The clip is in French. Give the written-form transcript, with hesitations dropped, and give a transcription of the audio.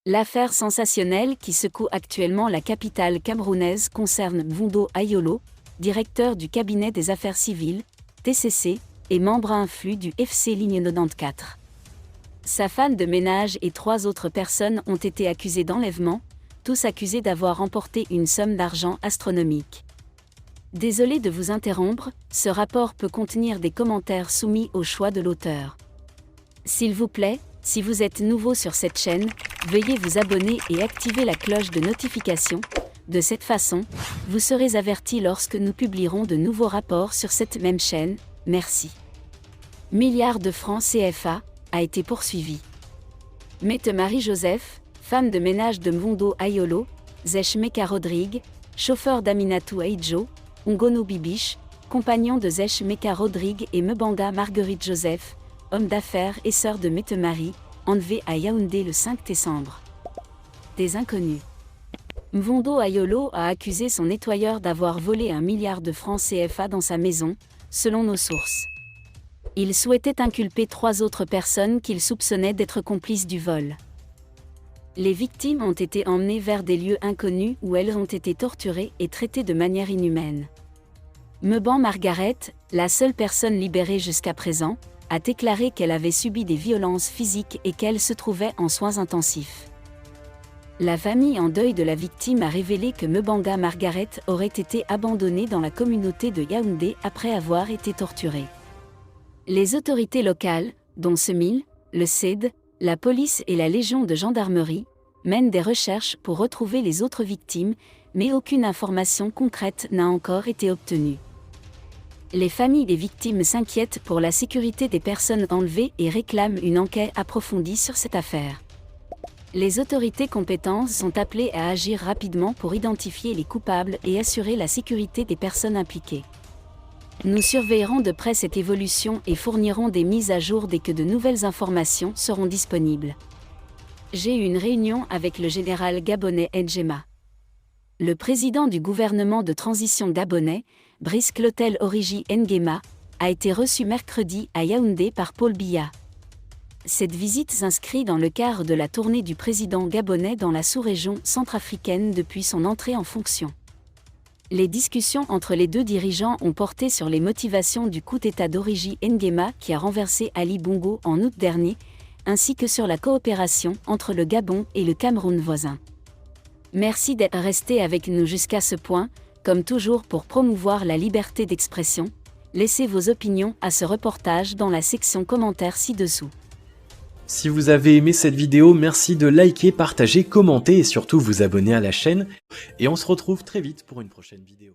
L'affaire sensationnelle qui secoue actuellement la capitale camerounaise concerne Mvondo Ayolo, directeur du cabinet des affaires civiles, TCC, et membre influx du FC Ligne 94. Sa femme de ménage et 3 autres personnes ont été accusées d'enlèvement, tous accusés d'avoir emporté une somme d'argent astronomique. Désolé de vous interrompre, ce rapport peut contenir des commentaires soumis au choix de l'auteur. S'il vous plaît, si vous êtes nouveau sur cette chaîne, veuillez vous abonner et activer la cloche de notification. De cette façon, vous serez averti lorsque nous publierons de nouveaux rapports sur cette même chaîne. Merci. Milliards de francs CFA a été poursuivi. Mette Marie-Joseph, femme de ménage de Mvondo Ayolo, Zech Meka Rodrigue, chauffeur d'Aminatou Aidjo, Ngono Bibiche, compagnon de Zech Meka Rodrigue et Mbanga Marguerite Joseph, homme d'affaires et sœur de Mette Marie, enlevée à Yaoundé le 5 décembre. Des inconnus. Mvondo Ayolo a accusé son nettoyeur d'avoir volé 1 milliard de francs CFA dans sa maison, selon nos sources. Il souhaitait inculper 3 autres personnes qu'il soupçonnait d'être complices du vol. Les victimes ont été emmenées vers des lieux inconnus où elles ont été torturées et traitées de manière inhumaine. Mbanga Margaret, la seule personne libérée jusqu'à présent, a déclaré qu'elle avait subi des violences physiques et qu'elle se trouvait en soins intensifs. La famille en deuil de la victime a révélé que Mbanga Margaret aurait été abandonnée dans la communauté de Yaoundé après avoir été torturée. Les autorités locales, dont SEMIL, le CED, la police et la Légion de gendarmerie, mènent des recherches pour retrouver les autres victimes, mais aucune information concrète n'a encore été obtenue. Les familles des victimes s'inquiètent pour la sécurité des personnes enlevées et réclament une enquête approfondie sur cette affaire. Les autorités compétentes sont appelées à agir rapidement pour identifier les coupables et assurer la sécurité des personnes impliquées. Nous surveillerons de près cette évolution et fournirons des mises à jour dès que de nouvelles informations seront disponibles. J'ai eu une réunion avec le général gabonais N'Djéma. Le président du gouvernement de transition gabonais, Brice Clotaire Oligui Nguema, a été reçu mercredi à Yaoundé par Paul Biya. Cette visite s'inscrit dans le cadre de la tournée du président gabonais dans la sous-région centrafricaine depuis son entrée en fonction. Les discussions entre les 2 dirigeants ont porté sur les motivations du coup d'État d'Oligui Nguema qui a renversé Ali Bongo en août dernier, ainsi que sur la coopération entre le Gabon et le Cameroun voisin. Merci d'être resté avec nous jusqu'à ce point, comme toujours pour promouvoir la liberté d'expression. Laissez vos opinions à ce reportage dans la section commentaires ci-dessous. Si vous avez aimé cette vidéo, merci de liker, partager, commenter et surtout vous abonner à la chaîne. Et on se retrouve très vite pour une prochaine vidéo.